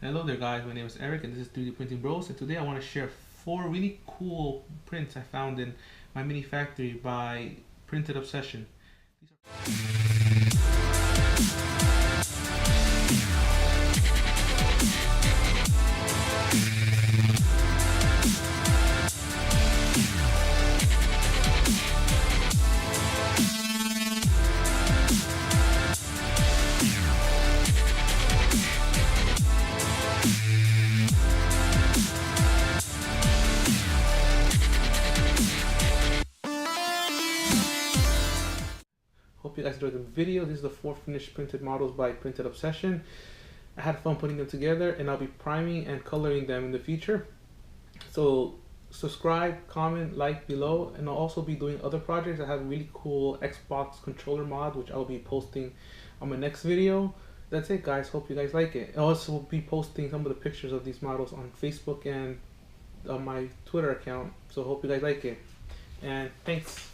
Hello there guys, my name is Eric and this is 3D Printing Bros, and today I want to share 4 really cool prints I found in my mini factory by Printed Obsession. Hope you guys enjoyed the video. This is the 4 finished printed models by Printed Obsession. I had fun putting them together and I'll be priming and coloring them in the future. So subscribe, comment, like below, and I'll also be doing other projects. I have a really cool Xbox controller mod which I'll be posting on my next video. That's it guys, hope you guys like it. I also will be posting some of the pictures of these models on Facebook and on my Twitter account, so hope you guys like it. And thanks.